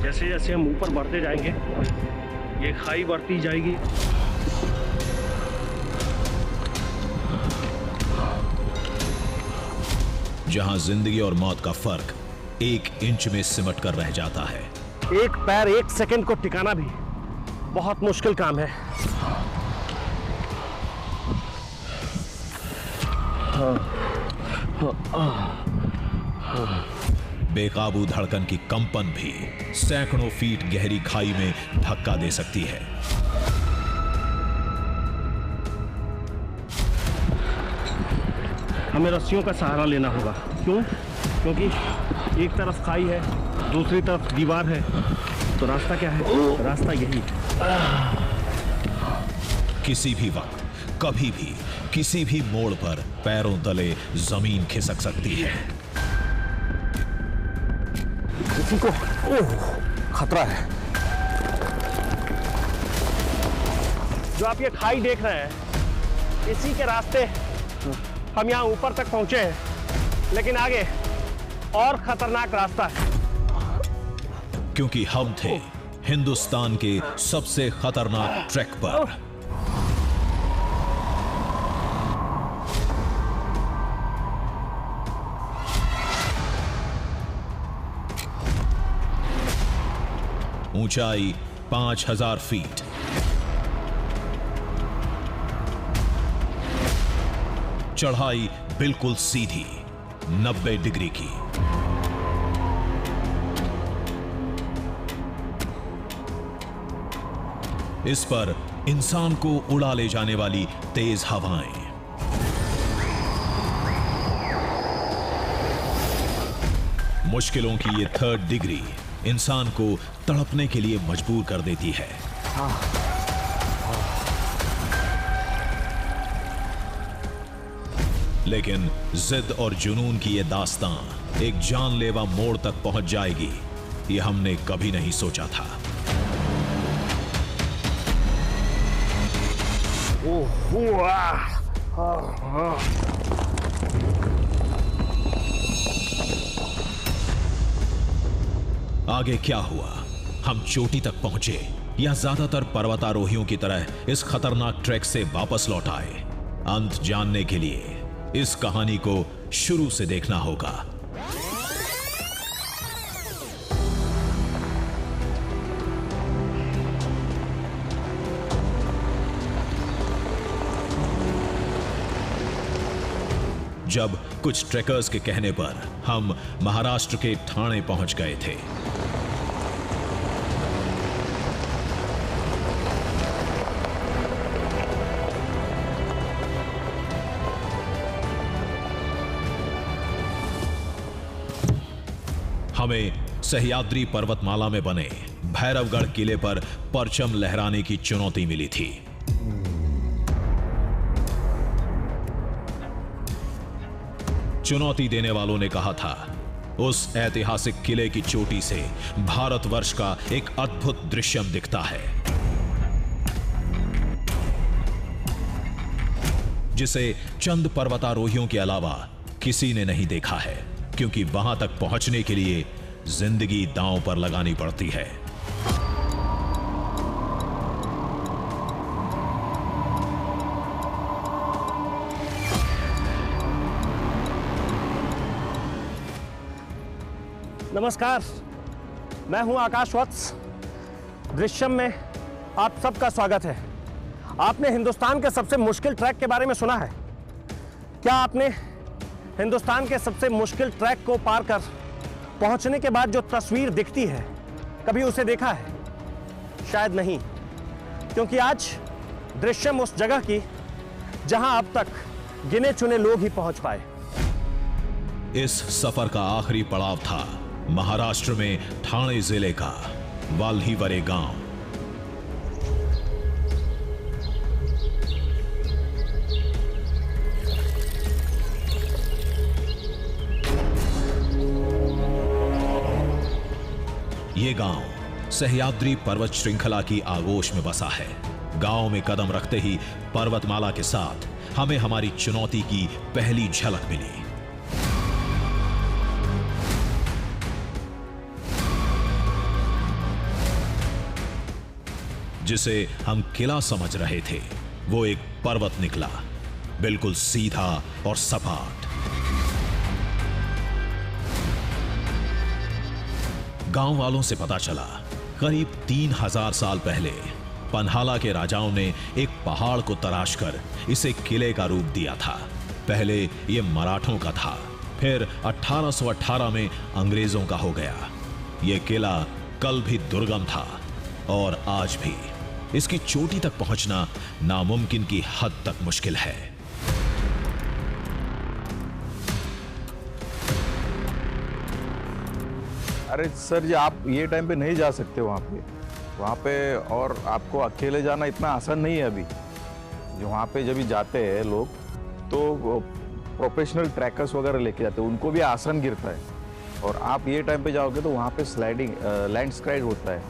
जैसे जैसे हम ऊपर बढ़ते जाएंगे ये खाई बढ़ती जाएगी। जहां जिंदगी और मौत का फर्क 1 इंच में सिमट कर रह जाता है। एक पैर 1 सेकंड को टिकाना भी बहुत मुश्किल काम है। बेकाबू धड़कन की कंपन भी सैकड़ों फीट गहरी खाई में धक्का दे सकती है। हमें रस्सियों का सहारा लेना होगा। क्यों? क्योंकि एक तरफ खाई है, दूसरी तरफ दीवार है, तो रास्ता क्या है? रास्ता यही है। किसी भी वक्त, कभी भी, किसी भी मोड़ पर पैरों तले जमीन खिसक सकती है। किसी को खतरा है। जो आप ये खाई देख रहे हैं, इसी के रास्ते हम यहाँ ऊपर तक पहुंचे हैं, लेकिन आगे और खतरनाक रास्ता है। क्योंकि हम थे हिंदुस्तान के सबसे खतरनाक ट्रैक पर। ऊंचाई 5000 फीट, चढ़ाई बिल्कुल सीधी 90 डिग्री की। इस पर इंसान को उड़ा ले जाने वाली तेज हवाएं, मुश्किलों की ये 3rd डिग्री इंसान को तड़पने के लिए मजबूर कर देती है। लेकिन जिद और जुनून की ये दास्तां एक जानलेवा मोड़ तक पहुंच जाएगी, ये हमने कभी नहीं सोचा था। आगे क्या हुआ? हम चोटी तक पहुंचे या ज्यादातर पर्वतारोहियों की तरह इस खतरनाक ट्रैक से वापस लौट आए? अंत जानने के लिए इस कहानी को शुरू से देखना होगा। जब कुछ ट्रेकर्स के कहने पर हम महाराष्ट्र के ठाणे पहुंच गए थे। हमें सह्याद्री पर्वतमाला में बने भैरवगढ़ किले पर परचम लहराने की चुनौती मिली थी। चुनौती देने वालों ने कहा था, उस ऐतिहासिक किले की चोटी से भारतवर्ष का एक अद्भुत दृश्यम दिखता है, जिसे चंद पर्वतारोहियों के अलावा किसी ने नहीं देखा है, क्योंकि वहां तक पहुंचने के लिए जिंदगी दांव पर लगानी पड़ती है। नमस्कार, मैं हूं आकाश वत्स। दृश्यम में आप सबका स्वागत है। आपने हिंदुस्तान के सबसे मुश्किल ट्रैक के बारे में सुना है? क्या आपने हिंदुस्तान के सबसे मुश्किल ट्रैक को पार कर पहुंचने के बाद जो तस्वीर दिखती है, कभी उसे देखा है? शायद नहीं, क्योंकि आज दृश्यम उस जगह की जहां अब तक गिने चुने लोग ही पहुंच पाए। इस सफर का आखिरी पड़ाव था महाराष्ट्र में ठाणे जिले का वाल्हीवरे गांव। ये गांव सह्याद्री पर्वत श्रृंखला की आगोश में बसा है। गांव में कदम रखते ही पर्वतमाला के साथ हमें हमारी चुनौती की पहली झलक मिली। जिसे हम किला समझ रहे थे वो एक पर्वत निकला, बिल्कुल सीधा और सपाट। गांव वालों से पता चला करीब 3000 साल पहले पन्हाला के राजाओं ने एक पहाड़ को तराश कर इसे किले का रूप दिया था। पहले यह मराठों का था, फिर 1818 में अंग्रेजों का हो गया। यह किला कल भी दुर्गम था और आज भी इसकी चोटी तक पहुंचना नामुमकिन की हद तक मुश्किल है। अरे सर जी, आप ये टाइम पे नहीं जा सकते वहाँ पे और आपको अकेले जाना इतना आसान नहीं है अभी। जो वहाँ पे जब भी जाते हैं लोग तो प्रोफेशनल ट्रैकर्स वगैरह लेके जाते हैं, उनको भी आसान गिरता है। और आप ये टाइम पे जाओगे तो वहाँ पे स्लाइडिंग लैंडस्लाइड होता है।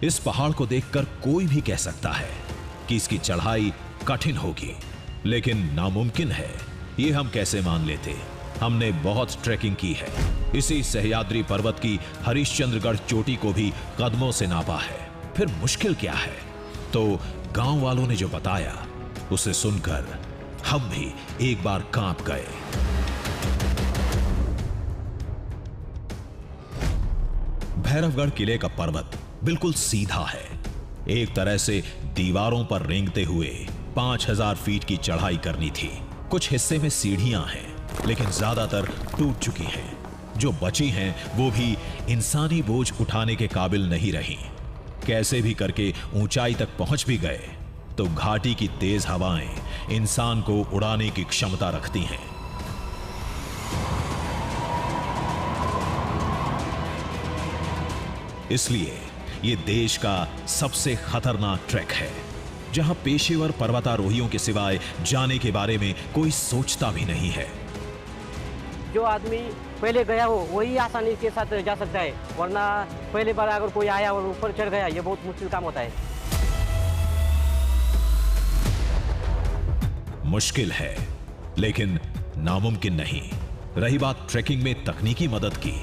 इस पहाड़ को देखकर कोई भी कह सकता है कि इसकी चढ़ाई कठिन होगी, लेकिन नामुमकिन है ये हम कैसे मान लेते। हमने बहुत ट्रैकिंग की है, इसी सह्याद्री पर्वत की हरिश्चंद्रगढ़ चोटी को भी कदमों से नापा है, फिर मुश्किल क्या है। तो गांव वालों ने जो बताया उसे सुनकर हम भी एक बार कांप गए। भैरवगढ़ किले का पर्वत बिल्कुल सीधा है, एक तरह से दीवारों पर रेंगते हुए 5000 फीट की चढ़ाई करनी थी। कुछ हिस्से में सीढ़ियां हैं, लेकिन ज्यादातर टूट चुकी हैं। जो बची हैं वो भी इंसानी बोझ उठाने के काबिल नहीं रही। कैसे भी करके ऊंचाई तक पहुंच भी गए तो घाटी की तेज हवाएं इंसान को उड़ाने की क्षमता रखती हैं। इसलिए ये देश का सबसे खतरनाक ट्रैक है, जहां पेशेवर पर्वतारोहियों के सिवाय जाने के बारे में कोई सोचता भी नहीं है। जो आदमी पहले गया हो वही आसानी के साथ जा सकता है, वरना पहले बार अगर कोई आया और ऊपर चढ़ गया ये बहुत मुश्किल काम होता है। मुश्किल है लेकिन नामुमकिन नहीं। रही बात ट्रैकिंग में तकनीकी मदद की,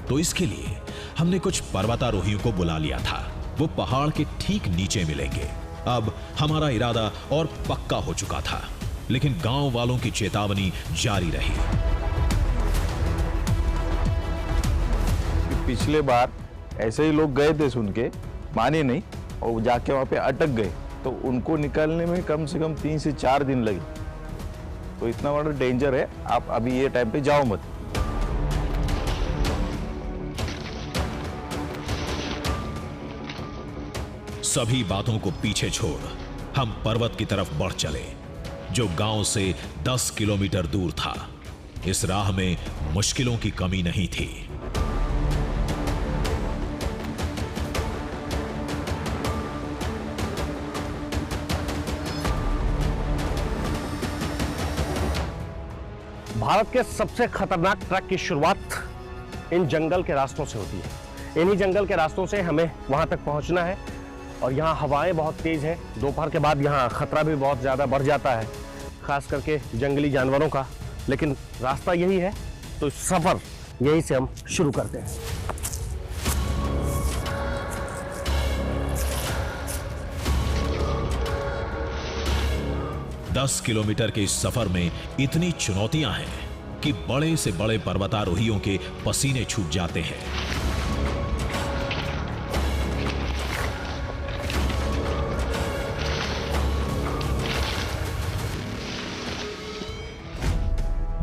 तो इसके लिए हमने कुछ पर्वतारोहियों को बुला लिया था। वो पहाड़ के ठीक नीचे मिलेंगे। अब हमारा इरादा और पक्का हो चुका था, लेकिन गांव वालों की चेतावनी जारी रही। पिछले बार ऐसे ही लोग गए थे, सुन के माने नहीं और जाके वहाँ पे अटक गए, तो उनको निकालने में कम से कम 3 से 4 दिन लगे। तो इतना बड़ा डेंजर है, आप अभी ये टाइम पे जाओ मत। सभी बातों को पीछे छोड़ हम पर्वत की तरफ बढ़ चले, जो गांव से 10 किलोमीटर दूर था। इस राह में मुश्किलों की कमी नहीं थी। भारत के सबसे खतरनाक ट्रैक की शुरुआत इन जंगल के रास्तों से होती है। इन्हीं जंगल के रास्तों से हमें वहां तक पहुंचना है और यहाँ हवाएं बहुत तेज है। दोपहर के बाद यहाँ खतरा भी बहुत ज़्यादा बढ़ जाता है, खास करके जंगली जानवरों का। लेकिन रास्ता यही है, तो सफ़र यहीं से हम शुरू करते हैं। दस किलोमीटर के इस सफर में इतनी चुनौतियां हैं कि बड़े से बड़े पर्वतारोहियों के पसीने छूट जाते हैं।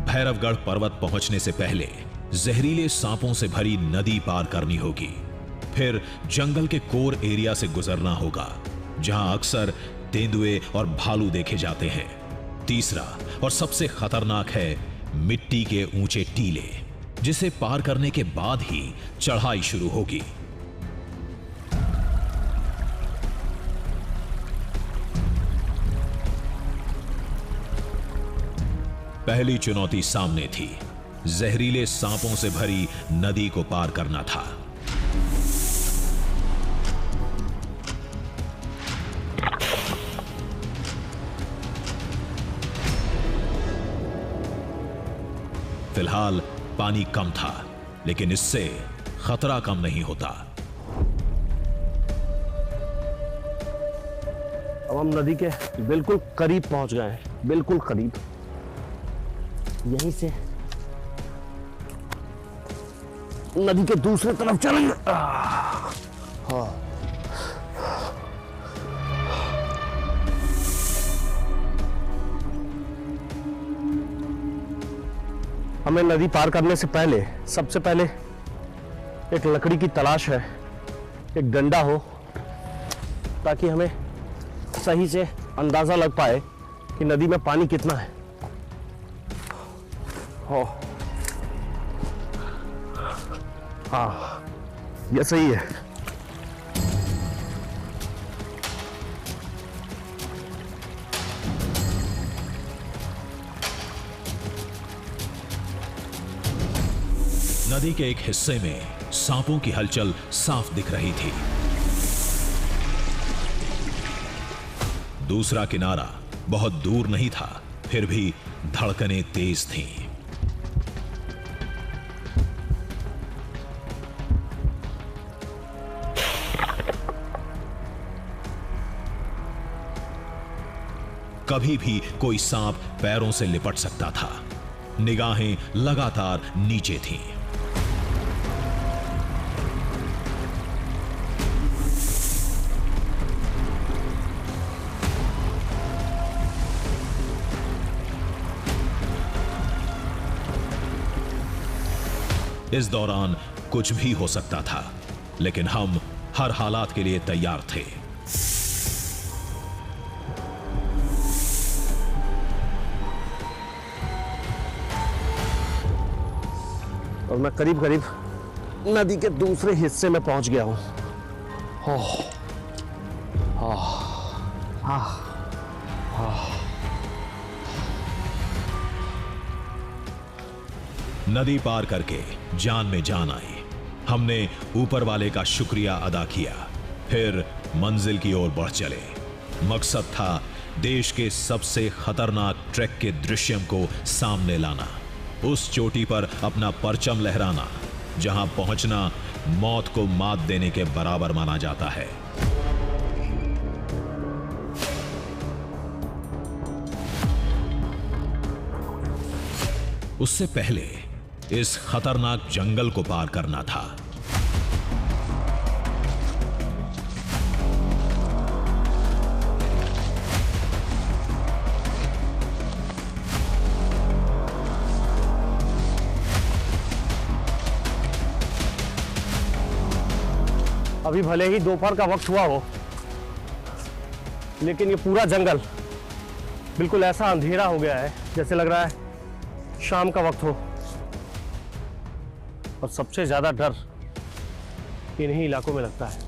भैरवगढ़ पर्वत पहुंचने से पहले जहरीले सांपों से भरी नदी पार करनी होगी। फिर जंगल के कोर एरिया से गुजरना होगा, जहां अक्सर तेंदुए और भालू देखे जाते हैं। तीसरा और सबसे खतरनाक है मिट्टी के ऊंचे टीले, जिसे पार करने के बाद ही चढ़ाई शुरू होगी। पहली चुनौती सामने थी, जहरीले सांपों से भरी नदी को पार करना था। फिलहाल पानी कम था, लेकिन इससे खतरा कम नहीं होता। अब हम नदी के बिल्कुल करीब पहुंच गए हैं, बिल्कुल करीब। यहीं से नदी के दूसरे तरफ चलेंगे। हाँ, हमें नदी पार करने से पहले सबसे पहले एक लकड़ी की तलाश है, एक डंडा हो, ताकि हमें सही से अंदाजा लग पाए कि नदी में पानी कितना है। हो, हाँ, ये सही है। नदी के एक हिस्से में सांपों की हलचल साफ दिख रही थी। दूसरा किनारा बहुत दूर नहीं था, फिर भी धड़कनें तेज थीं। कभी भी कोई सांप पैरों से लिपट सकता था। निगाहें लगातार नीचे थीं। इस दौरान कुछ भी हो सकता था, लेकिन हम हर हालात के लिए तैयार थे। और मैं करीब करीब नदी के दूसरे हिस्से में पहुंच गया हूं। नदी पार करके जान में जान आई। हमने ऊपर वाले का शुक्रिया अदा किया, फिर मंजिल की ओर बढ़ चले। मकसद था देश के सबसे खतरनाक ट्रैक के दृश्यम को सामने लाना, उस चोटी पर अपना परचम लहराना जहां पहुंचना मौत को मात देने के बराबर माना जाता है। उससे पहले इस खतरनाक जंगल को पार करना था। अभी भले ही दोपहर का वक्त हुआ हो, लेकिन ये पूरा जंगल बिल्कुल ऐसा अंधेरा हो गया है जैसे लग रहा है शाम का वक्त हो। और सबसे ज्यादा डर इन्हीं इलाकों में लगता है,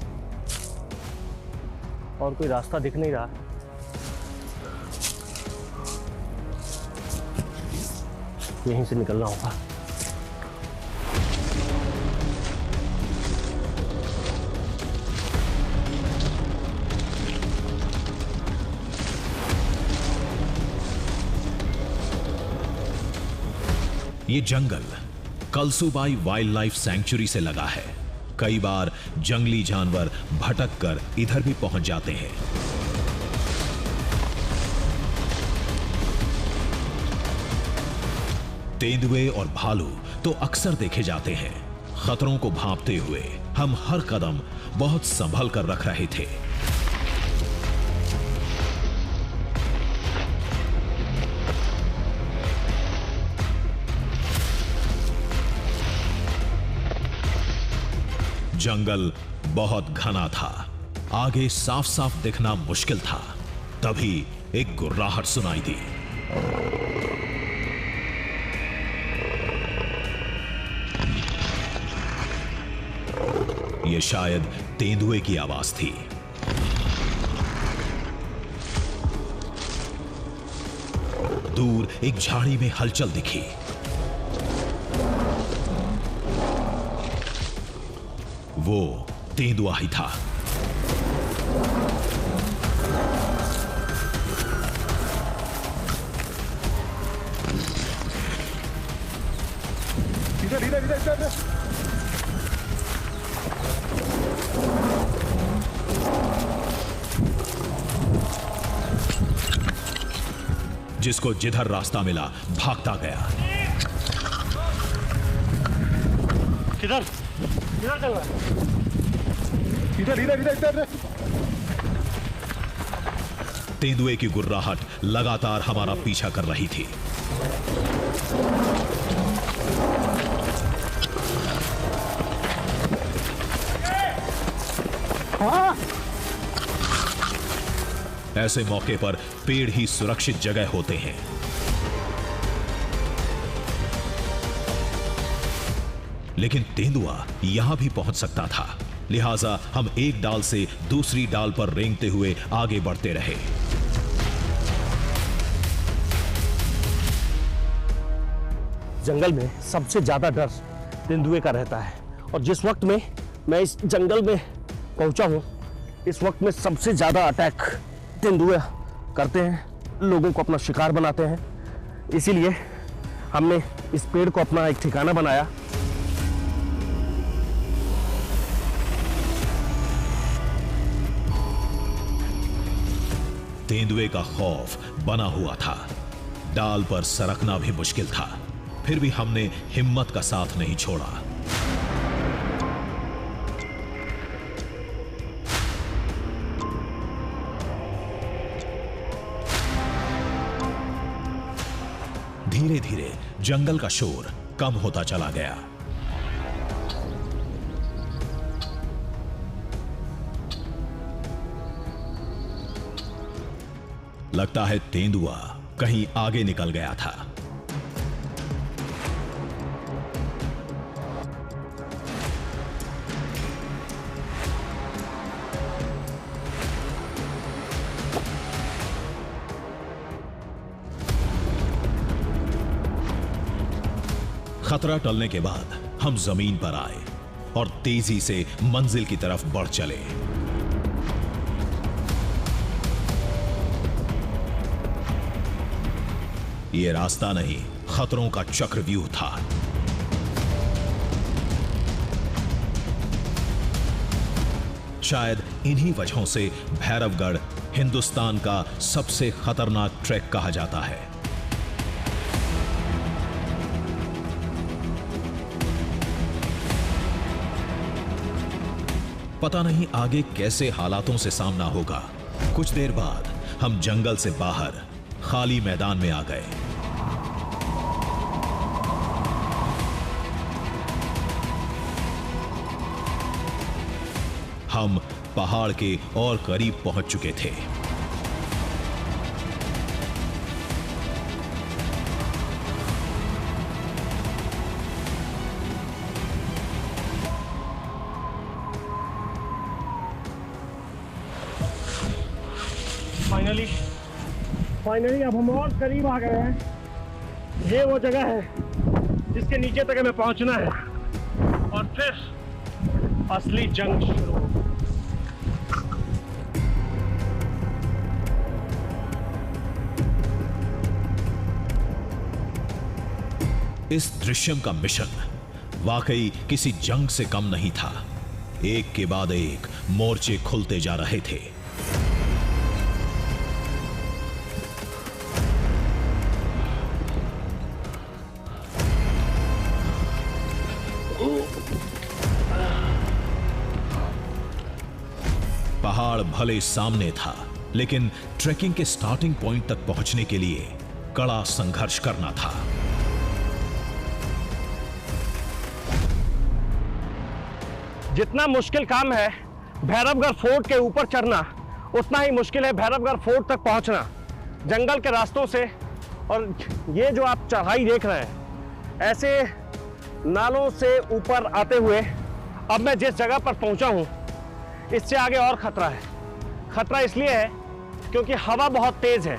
और कोई रास्ता दिख नहीं रहा। यहीं से निकलना होगा। ये जंगल कलसूबाई वाइल्ड लाइफ सैंक्चुरी से लगा है। कई बार जंगली जानवर भटक कर इधर भी पहुंच जाते हैं। तेंदुए और भालू तो अक्सर देखे जाते हैं। खतरों को भांपते हुए हम हर कदम बहुत संभल कर रख रहे थे। जंगल बहुत घना था, आगे साफ साफ दिखना मुश्किल था। तभी एक गुर्राहट सुनाई दी। यह शायद तेंदुए की आवाज थी। दूर एक झाड़ी में हलचल दिखी। वो तेंदुआ ही था। इधर इधर इधर इधर जिसको जिधर रास्ता मिला भागता गया। किधर किधर चल रहा है? इधर इधर इधर इधर। तेंदुए की गुर्राहट लगातार हमारा पीछा कर रही थी। ऐसे मौके पर पेड़ ही सुरक्षित जगह होते हैं। लेकिन तेंदुआ यहां भी पहुंच सकता था, लिहाजा हम एक डाल से दूसरी डाल पर रेंगते हुए आगे बढ़ते रहे। जंगल में सबसे ज्यादा डर तेंदुए का रहता है, और जिस वक्त में मैं इस जंगल में पहुंचा हूं, इस वक्त में सबसे ज्यादा अटैक तेंदुए करते हैं, लोगों को अपना शिकार बनाते हैं। इसीलिए हमने इस पेड़ को अपना एक ठिकाना बनाया। तेंदुए का खौफ बना हुआ था, डाल पर सरकना भी मुश्किल था, फिर भी हमने हिम्मत का साथ नहीं छोड़ा। धीरे धीरे जंगल का शोर कम होता चला गया। लगता है तेंदुआ कहीं आगे निकल गया था। खतरा टलने के बाद हम जमीन पर आए और तेजी से मंजिल की तरफ बढ़ चले। यह रास्ता नहीं, खतरों का चक्रव्यूह था। शायद इन्हीं वजहों से भैरवगढ़ हिंदुस्तान का सबसे खतरनाक ट्रैक कहा जाता है। पता नहीं आगे कैसे हालातों से सामना होगा। कुछ देर बाद हम जंगल से बाहर खाली मैदान में आ गए। हम पहाड़ के और करीब पहुंच चुके थे। फाइनली अब हम और करीब आ गए हैं। ये वो जगह है जिसके नीचे तक हमें पहुंचना है, और फिर असली जंग शुरू होगी। इस दृश्यम का मिशन वाकई किसी जंग से कम नहीं था। एक के बाद एक मोर्चे खुलते जा रहे थे। पहाड़ भले सामने था, लेकिन ट्रैकिंग के स्टार्टिंग पॉइंट तक पहुंचने के लिए कड़ा संघर्ष करना था। जितना मुश्किल काम है भैरवगढ़ फोर्ट के ऊपर चढ़ना, उतना ही मुश्किल है भैरवगढ़ फोर्ट तक पहुंचना जंगल के रास्तों से। और ये जो आप चढ़ाई देख रहे हैं, ऐसे नालों से ऊपर आते हुए अब मैं जिस जगह पर पहुंचा हूं, इससे आगे और खतरा है। खतरा इसलिए है क्योंकि हवा बहुत तेज है,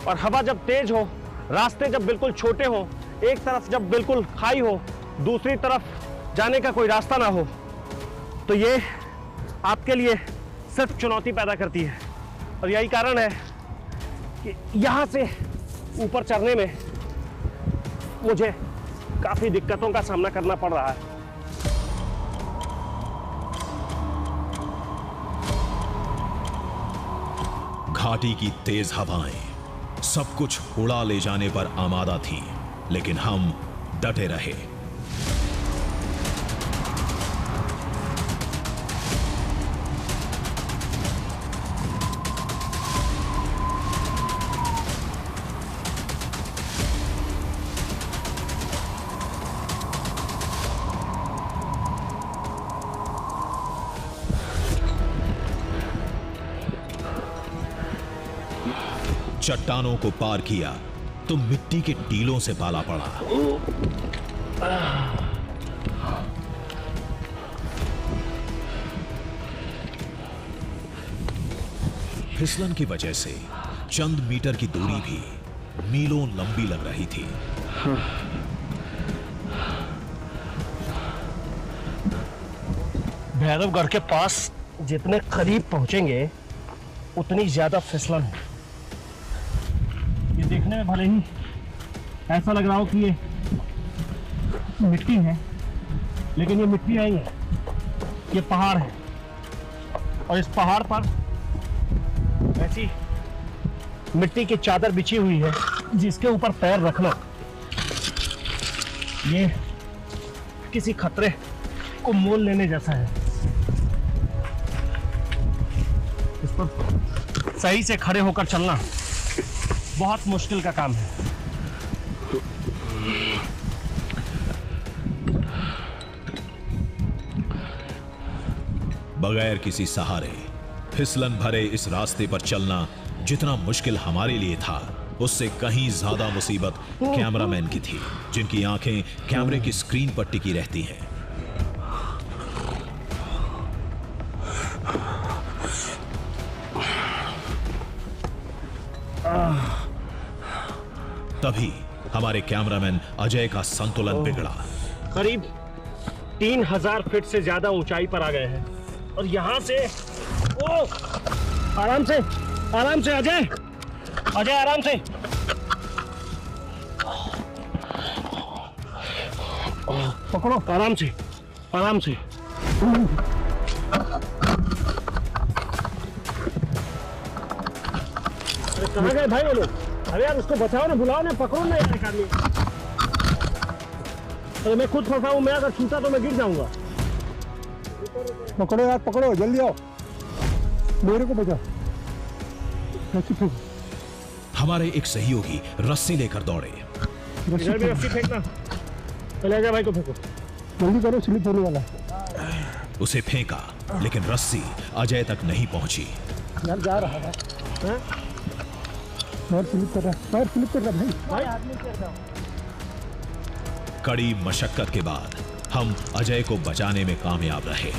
और हवा जब तेज हो, रास्ते जब बिल्कुल छोटे हो, एक तरफ जब बिल्कुल खाई हो, दूसरी तरफ जाने का कोई रास्ता ना हो, तो ये आपके लिए सिर्फ चुनौती पैदा करती है। और यही कारण है कि यहाँ से ऊपर चढ़ने में मुझे काफी दिक्कतों का सामना करना पड़ रहा है। घाटी की तेज हवाएं सब कुछ उड़ा ले जाने पर आमादा थी, लेकिन हम डटे रहे। चट्टानों को पार किया तो मिट्टी के टीलों से पाला पड़ा। फिसलन की वजह से चंद मीटर की दूरी भी मीलों लंबी लग रही थी। भैरवगढ़ के पास जितने करीब पहुंचेंगे उतनी ज्यादा फिसलन है। ये देखने में भले ही ऐसा लग रहा हो कि ये मिट्टी है, लेकिन ये मिट्टी नहीं है, ये पहाड़ है। और इस पहाड़ पर ऐसी मिट्टी की चादर बिछी हुई है जिसके ऊपर पैर रखना ये किसी खतरे को मोल लेने जैसा है। इस पर सही से खड़े होकर चलना बहुत मुश्किल का काम है। बगैर किसी सहारे फिसलन भरे इस रास्ते पर चलना जितना मुश्किल हमारे लिए था, उससे कहीं ज्यादा मुसीबत कैमरामैन की थी, जिनकी आंखें कैमरे की स्क्रीन पर टिकी रहती हैं। तभी हमारे कैमरामैन अजय का संतुलन बिगड़ा। करीब 3000 फीट से ज्यादा ऊंचाई पर आ गए हैं और यहां से आराम से अजय आराम से। पकड़ो आराम से। अरे कहाँ गए भाई वो लोग? अरे यार उसको बचाओ ना, बुलाओ ना, पकड़ो ना यार एक आदमी। अरे मैं खुद फंसा हूँ, मैं अगर छूटा तो मैं गिर जाऊंगा। पकड़ो यार, पकड़ो, जल्दी आओ, मेरे को बचाओ। हमारे एक सहयोगी रस्सी लेकर दौड़े। इधर भी रस्सी फेंकना। पहले अजय भाई को फेंको। जल्दी करो, स्लिप होने वाला है। उसे फेंका, लेकिन रस्सी अजय तक नहीं पहुंची। यार जा रहा है, पैर स्लिप कर रहा है भाई। आदमी कर रहा हूं। कड़ी मशक्कत के बाद हम अजय को बचाने में कामयाब रहे।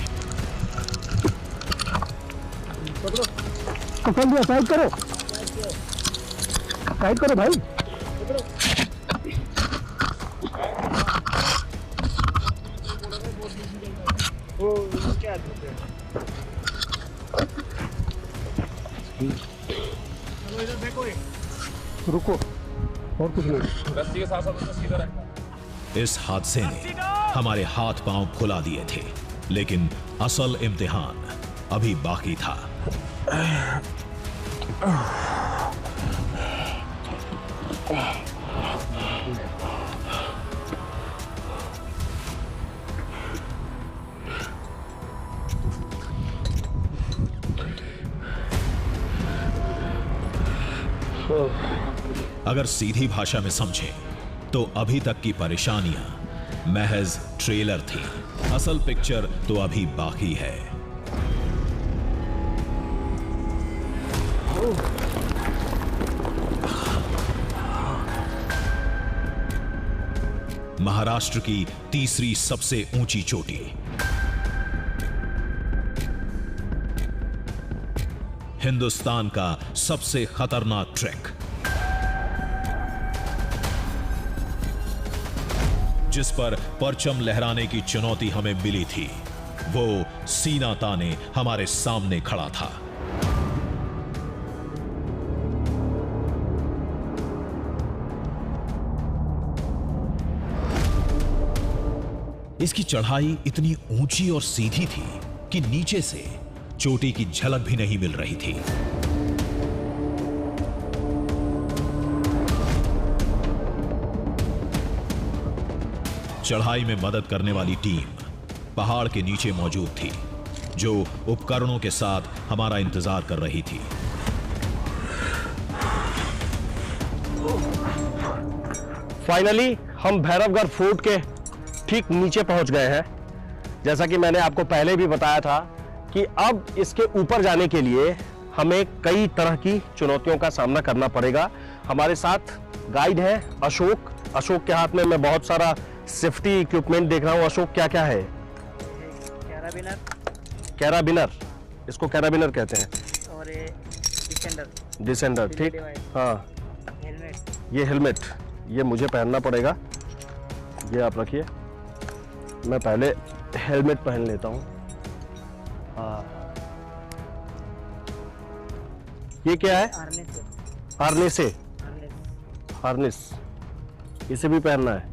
पकड़ लिया, साइड करो भाई। रुको, और कुछ नहीं। रस्सी के साथ साथ सीधा रखना। इस हादसे ने हमारे हाथ पांव फुला दिए थे, लेकिन असल इम्तिहान अभी बाकी था। अगर सीधी भाषा में समझे तो अभी तक की परेशानियां महज ट्रेलर थी, असल पिक्चर तो अभी बाकी है। महाराष्ट्र की तीसरी सबसे ऊंची चोटी, हिंदुस्तान का सबसे खतरनाक ट्रैक, जिस पर परचम लहराने की चुनौती हमें मिली थी, वो सीना ताने हमारे सामने खड़ा था। इसकी चढ़ाई इतनी ऊंची और सीधी थी कि नीचे से चोटी की झलक भी नहीं मिल रही थी। चढ़ाई में मदद करने वाली टीम पहाड़ के नीचे मौजूद थी, जो उपकरणों के साथ हमारा इंतजार कर रही थी। फाइनली हम भैरवगढ़ फोर्ट के ठीक नीचे पहुंच गए हैं। जैसा कि मैंने आपको पहले भी बताया था कि अब इसके ऊपर जाने के लिए हमें कई तरह की चुनौतियों का सामना करना पड़ेगा। हमारे साथ गाइड है अशोक। अशोक के हाथ में मैं बहुत सारा सेफ्टी इक्विपमेंट देख रहा हूं। अशोक, क्या क्या है? कैराबिनर कैराबिनर, इसको कैराबिनर कहते हैं। और ये डिसेंडर डिसेंडर, ठीक। हाँ, हेलमेट। ये हेलमेट ये मुझे पहनना पड़ेगा। ये आप रखिए, मैं पहले हेलमेट पहन लेता हूँ। ये क्या है? हार्नेस है। हार्नेस, इसे भी पहनना है।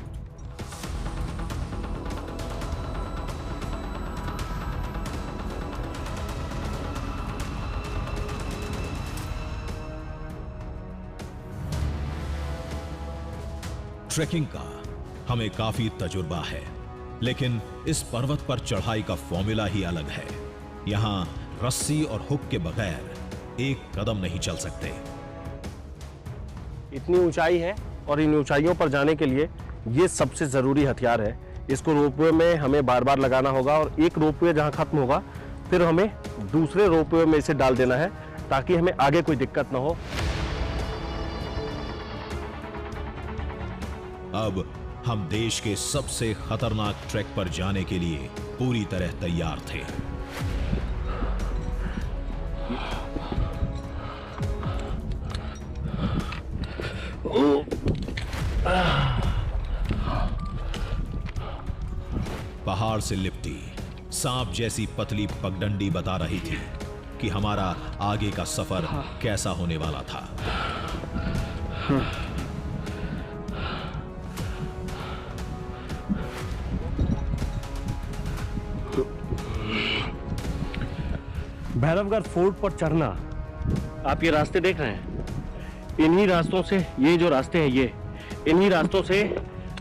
ट्रेकिंग का हमें काफी तजुर्बा है, लेकिन इस पर्वत पर चढ़ाई का फॉर्मूला ही अलग है। यहां रस्सी और हुक के बगैर एक कदम नहीं चल सकते। इतनी ऊंचाई है और इन ऊंचाइयों पर जाने के लिए ये सबसे जरूरी हथियार है। इसको रोपवे में हमें बार बार लगाना होगा और एक रोपवे जहां खत्म होगा फिर हमें दूसरे रोपवे में इसे डाल देना है ताकि हमें आगे कोई दिक्कत ना हो। अब हम देश के सबसे खतरनाक ट्रैक पर जाने के लिए पूरी तरह तैयार थे। पहाड़ से लिपटी सांप जैसी पतली पगडंडी बता रही थी कि हमारा आगे का सफर कैसा होने वाला था। भैरवगढ़ फोर्ट पर चढ़ना, आप ये रास्ते देख रहे हैं, इन्हीं रास्तों से, ये जो रास्ते हैं ये इन्हीं रास्तों से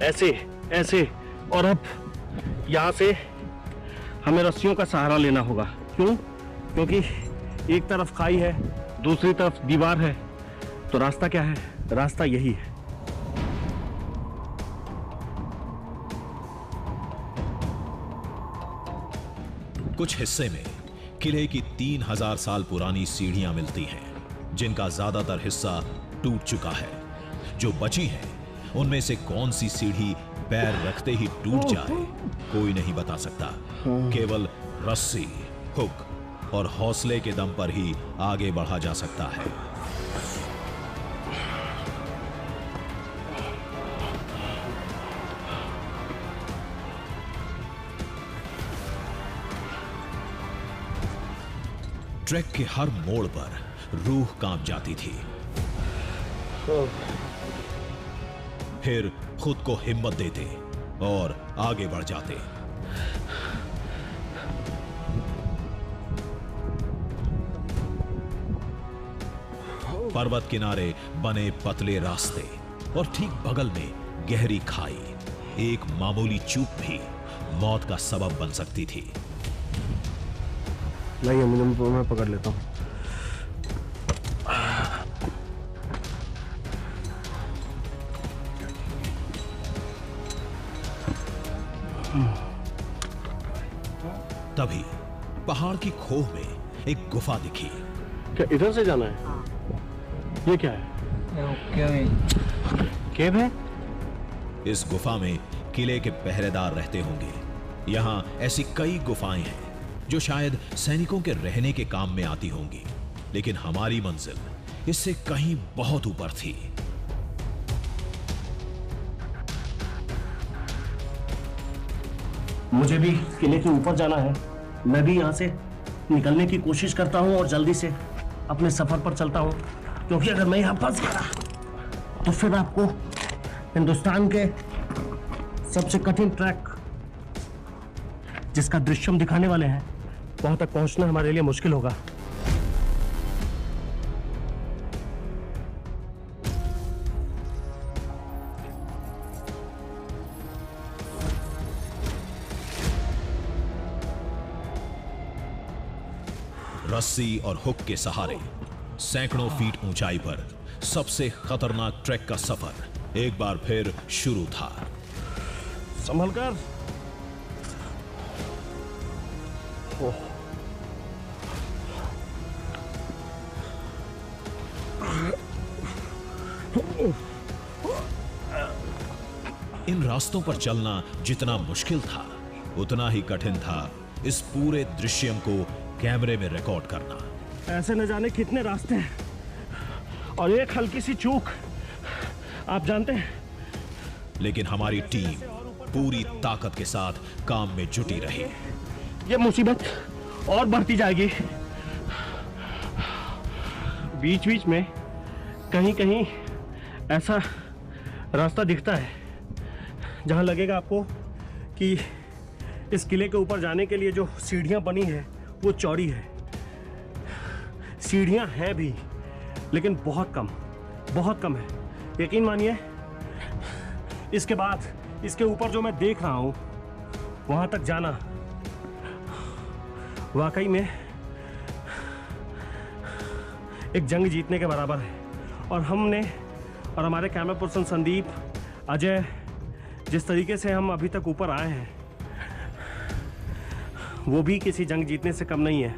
ऐसे ऐसे, और अब यहाँ से हमें रस्सियों का सहारा लेना होगा। क्यों? क्योंकि एक तरफ खाई है, दूसरी तरफ दीवार है। तो रास्ता क्या है? रास्ता यही है। कुछ हिस्से में किले की 3000 साल पुरानी सीढ़ियां मिलती हैं, जिनका ज्यादातर हिस्सा टूट चुका है। जो बची हैं, उनमें से कौन सी सीढ़ी पैर रखते ही टूट जाए, कोई नहीं बता सकता। केवल रस्सी, हुक और हौसले के दम पर ही आगे बढ़ा जा सकता है। ट्रैक के हर मोड़ पर रूह कांप जाती थी। फिर खुद को हिम्मत देते और आगे बढ़ जाते। पर्वत किनारे बने पतले रास्ते और ठीक बगल में गहरी खाई। एक मामूली चूक भी मौत का सबब बन सकती थी। नहीं, मैं पकड़ लेता हूँ। तभी पहाड़ की खोह में एक गुफा दिखी। क्या इधर से जाना है? ये क्या है? केव है? इस गुफा में किले के पहरेदार रहते होंगे। यहाँ ऐसी कई गुफाएं हैं जो शायद सैनिकों के रहने के काम में आती होंगी, लेकिन हमारी मंजिल इससे कहीं बहुत ऊपर थी। मुझे भी किले के ऊपर जाना है। मैं भी यहाँ से निकलने की कोशिश करता हूँ और जल्दी से अपने सफर पर चलता हूँ, क्योंकि अगर मैं यहाँ फंस गया तो फिर आपको हिंदुस्तान के सबसे कठिन ट्रैक जिसका दृश्य हम दिखाने वाले हैं, वहां तक पहुंचना हमारे लिए मुश्किल होगा। रस्सी और हुक के सहारे सैकड़ों फीट ऊंचाई पर सबसे खतरनाक ट्रैक का सफर एक बार फिर शुरू था। संभलकर। इन रास्तों पर चलना जितना मुश्किल था, उतना ही कठिन था इस पूरे दृश्यम को कैमरे में रिकॉर्ड करना। ऐसे न जाने कितने रास्ते हैं और एक हल्की सी चूक, आप जानते हैं। लेकिन हमारी टीम पूरी ताकत के साथ काम में जुटी रही। ये मुसीबत और बढ़ती जाएगी। बीच बीच में कहीं कहीं ऐसा रास्ता दिखता है जहां लगेगा आपको कि इस किले के ऊपर जाने के लिए जो सीढ़ियां बनी है वो चौड़ी है। सीढ़ियां हैं भी, लेकिन बहुत कम है। यकीन मानिए, इसके बाद इसके ऊपर जो मैं देख रहा हूं, वहां तक जाना वाकई में एक जंग जीतने के बराबर है। और हमने और हमारे कैमरा पर्सन संदीप, अजय, जिस तरीके से हम अभी तक ऊपर आए हैं, वो भी किसी जंग जीतने से कम नहीं है।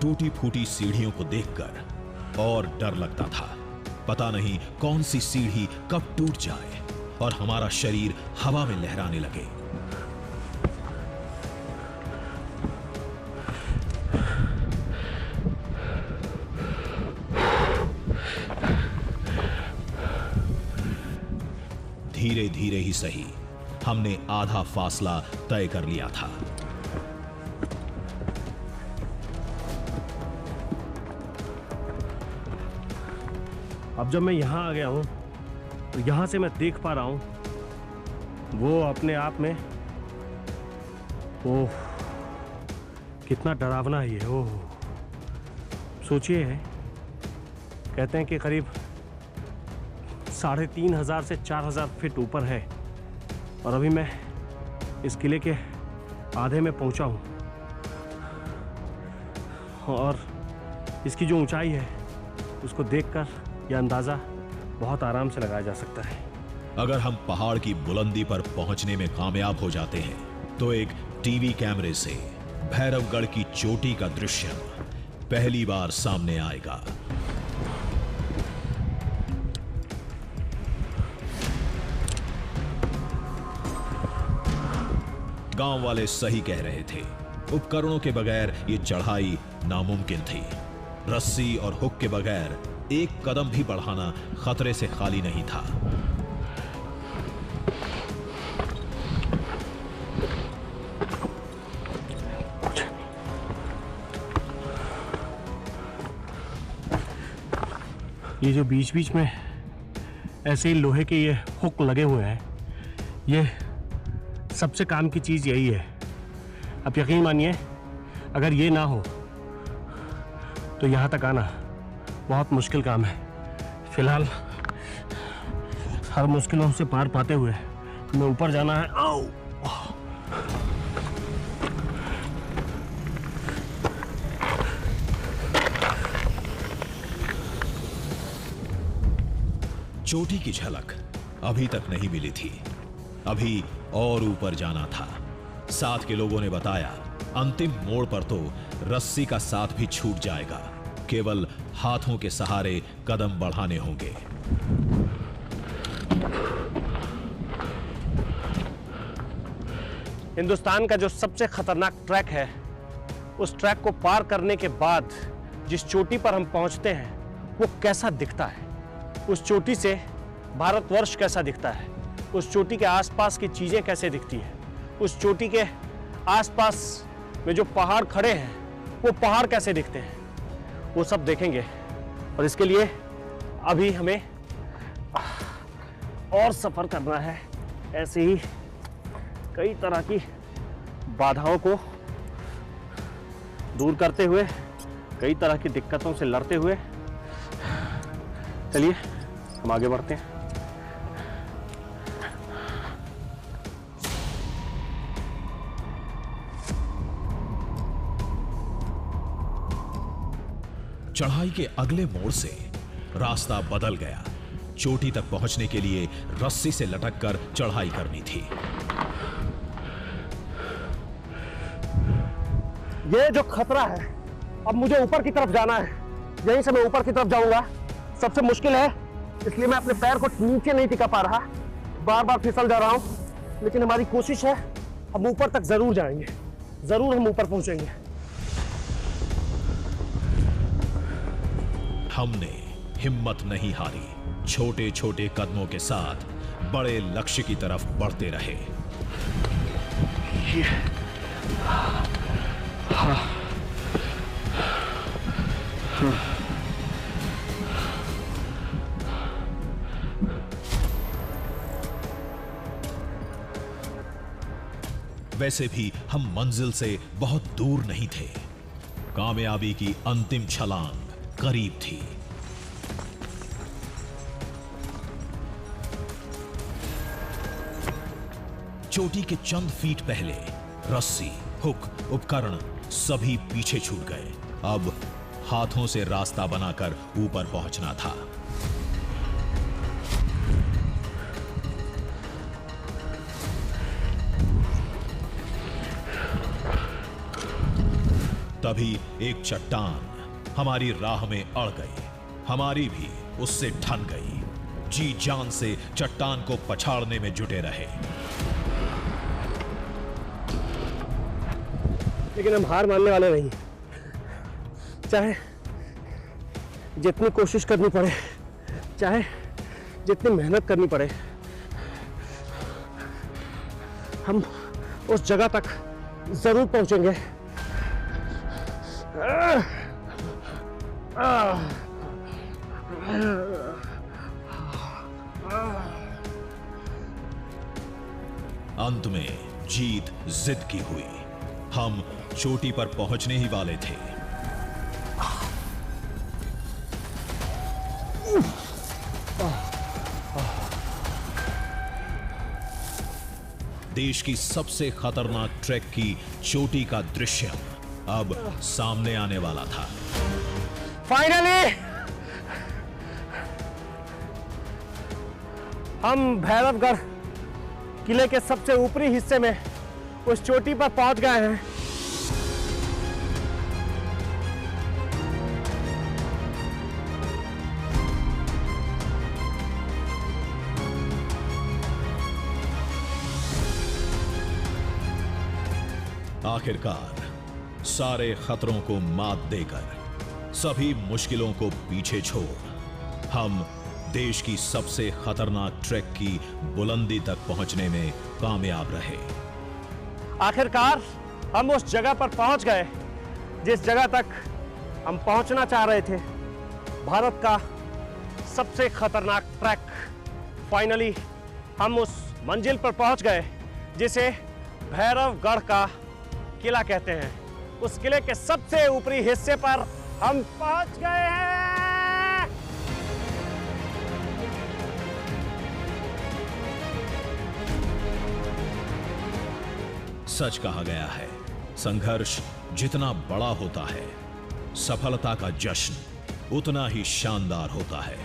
टूटी फूटी सीढ़ियों को देखकर और डर लगता था। पता नहीं कौन सी सीढ़ी कब टूट जाए और हमारा शरीर हवा में लहराने लगे। धीरे धीरे ही सही, हमने आधा फासला तय कर लिया था। अब जब मैं यहाँ आ गया हूँ तो यहाँ से मैं देख पा रहा हूँ वो अपने आप में, ओह कितना डरावना है ये। ओह सोचिए, कहते हैं कि करीब 3500 से 4000 फीट ऊपर है और अभी मैं इस किले के आधे में पहुँचा हूँ और इसकी जो ऊंचाई है उसको देखकर यह अंदाज़ा बहुत आराम से लगाया जा सकता है। अगर हम पहाड़ की बुलंदी पर पहुंचने में कामयाब हो जाते हैं तो एक टीवी कैमरे से भैरवगढ़ की चोटी का दृश्य पहली बार सामने आएगा। गांव वाले सही कह रहे थे, उपकरणों के बगैर ये चढ़ाई नामुमकिन थी। रस्सी और हुक के बगैर एक कदम भी बढ़ाना खतरे से खाली नहीं था। ये जो बीच बीच में ऐसे ही लोहे के ये हुक लगे हुए हैं, ये सबसे काम की चीज यही है। अब यकीन मानिए, अगर ये ना हो तो यहां तक आना बहुत मुश्किल काम है। फिलहाल हर मुश्किलों से पार पाते हुए हमें ऊपर जाना है। आओ! चोटी की झलक अभी तक नहीं मिली थी, अभी और ऊपर जाना था। साथ के लोगों ने बताया, अंतिम मोड़ पर तो रस्सी का साथ भी छूट जाएगा, केवल हाथों के सहारे कदम बढ़ाने होंगे। हिंदुस्तान का जो सबसे खतरनाक ट्रैक है, उस ट्रैक को पार करने के बाद जिस चोटी पर हम पहुंचते हैं वो कैसा दिखता है, उस चोटी से भारतवर्ष कैसा दिखता है, उस चोटी के आसपास की चीजें कैसे दिखती है, उस चोटी के आसपास में जो पहाड़ खड़े हैं वो पहाड़ कैसे दिखते हैं, वो सब देखेंगे। और इसके लिए अभी हमें और सफर करना है, ऐसे ही कई तरह की बाधाओं को दूर करते हुए, कई तरह की दिक्कतों से लड़ते हुए। चलिए हम आगे बढ़ते हैं। चढ़ाई के अगले मोड़ से रास्ता बदल गया। चोटी तक पहुंचने के लिए रस्सी से लटककर चढ़ाई करनी थी। ये जो खतरा है, अब मुझे ऊपर की तरफ जाना है। यहीं से मैं ऊपर की तरफ जाऊंगा। सबसे मुश्किल है, इसलिए मैं अपने पैर को नीचे नहीं टिका पा रहा, बार बार फिसल जा रहा हूं। लेकिन हमारी कोशिश है, हम ऊपर तक जरूर जाएंगे, जरूर हम ऊपर पहुंचेंगे। हमने हिम्मत नहीं हारी। छोटे छोटे कदमों के साथ बड़े लक्ष्य की तरफ बढ़ते रहे। वैसे भी हम मंजिल से बहुत दूर नहीं थे। कामयाबी की अंतिम छलांग करीब थी। चोटी के चंद फीट पहले रस्सी, हुक, उपकरण सभी पीछे छूट गए। अब हाथों से रास्ता बनाकर ऊपर पहुंचना था। तभी एक चट्टान हमारी राह में अड़ गई। हमारी भी उससे ठन गई। जी जान से चट्टान को पछाड़ने में जुटे रहे। लेकिन हम हार मानने वाले नहीं। चाहे जितनी कोशिश करनी पड़े, चाहे जितनी मेहनत करनी पड़े, हम उस जगह तक जरूर पहुंचेंगे। अंत में जीत जिद की हुई। हम चोटी पर पहुंचने ही वाले थे। देश की सबसे खतरनाक ट्रैक की चोटी का दृश्य अब सामने आने वाला था। फाइनली हम भैरवगढ़ किले के सबसे ऊपरी हिस्से में उस चोटी पर पहुंच गए हैं। आखिरकार सारे खतरों को मात देकर, सभी मुश्किलों को पीछे छोड़ हम देश की सबसे खतरनाक ट्रैक की बुलंदी तक पहुंचने में कामयाब रहे। आखिरकार हम उस जगह पर पहुंच गए जिस जगह तक हम पहुंचना चाह रहे थे। भारत का सबसे खतरनाक ट्रैक। फाइनली हम उस मंजिल पर पहुंच गए जिसे भैरवगढ़ का किला कहते हैं। उस किले के सबसे ऊपरी हिस्से पर हम पहुंच गए हैं। सच कहा गया है, संघर्ष जितना बड़ा होता है, सफलता का जश्न उतना ही शानदार होता है।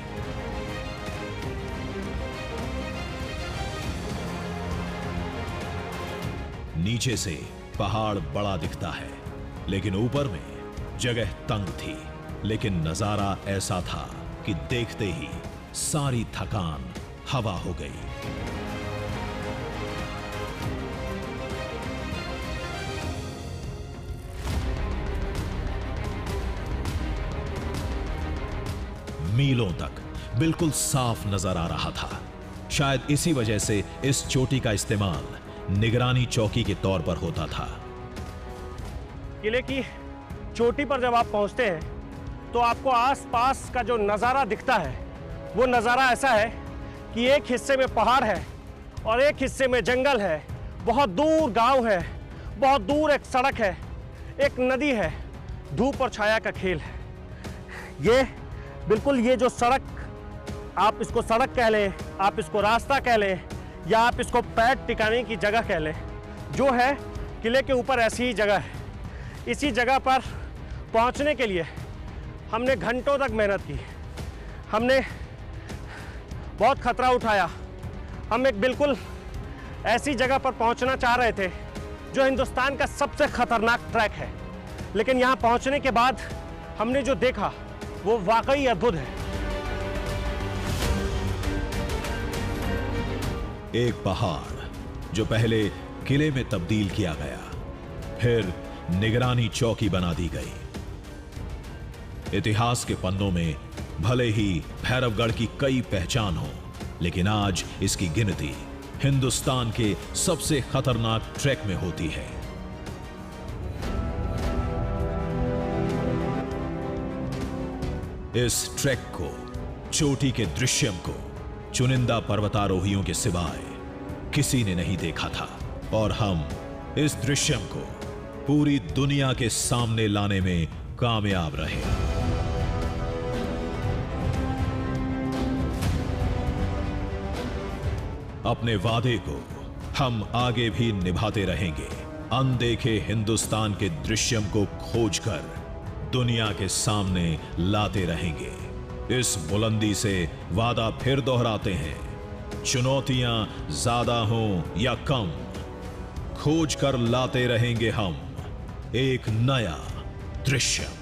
नीचे से पहाड़ बड़ा दिखता है, लेकिन ऊपर में जगह तंग थी। लेकिन नजारा ऐसा था कि देखते ही सारी थकान हवा हो गई। मीलों तक बिल्कुल साफ नजर आ रहा था। शायद इसी वजह से इस चोटी का इस्तेमाल निगरानी चौकी के तौर पर होता था। किले की चोटी पर जब आप पहुंचते हैं तो आपको आसपास का जो नजारा दिखता है वो नज़ारा ऐसा है कि एक हिस्से में पहाड़ है और एक हिस्से में जंगल है, बहुत दूर गांव है, बहुत दूर एक सड़क है, एक नदी है, धूप और छाया का खेल है। ये बिल्कुल ये जो सड़क, आप इसको सड़क कह लें, आप इसको रास्ता कह लें, या आप इसको पैर टिकाने की जगह कह लें, जो है किले के ऊपर ऐसी ही जगह है। इसी जगह पर पहुंचने के लिए हमने घंटों तक मेहनत की, हमने बहुत खतरा उठाया। हम एक बिल्कुल ऐसी जगह पर पहुंचना चाह रहे थे जो हिंदुस्तान का सबसे खतरनाक ट्रैक है, लेकिन यहां पहुंचने के बाद हमने जो देखा वो वाकई अद्भुत है। एक पहाड़ जो पहले किले में तब्दील किया गया, फिर निगरानी चौकी बना दी गई। इतिहास के पन्नों में भले ही भैरवगढ़ की कई पहचान हो, लेकिन आज इसकी गिनती हिंदुस्तान के सबसे खतरनाक ट्रैक में होती है। इस ट्रैक को, चोटी के दृश्यम को चुनिंदा पर्वतारोहियों के सिवाय किसी ने नहीं देखा था, और हम इस दृश्यम को पूरी दुनिया के सामने लाने में कामयाब रहे। अपने वादे को हम आगे भी निभाते रहेंगे। अनदेखे हिंदुस्तान के दृश्यम को खोजकर दुनिया के सामने लाते रहेंगे। इस बुलंदी से वादा फिर दोहराते हैं, चुनौतियां ज्यादा हों या कम, खोज कर लाते रहेंगे हम एक नया दृश्यम।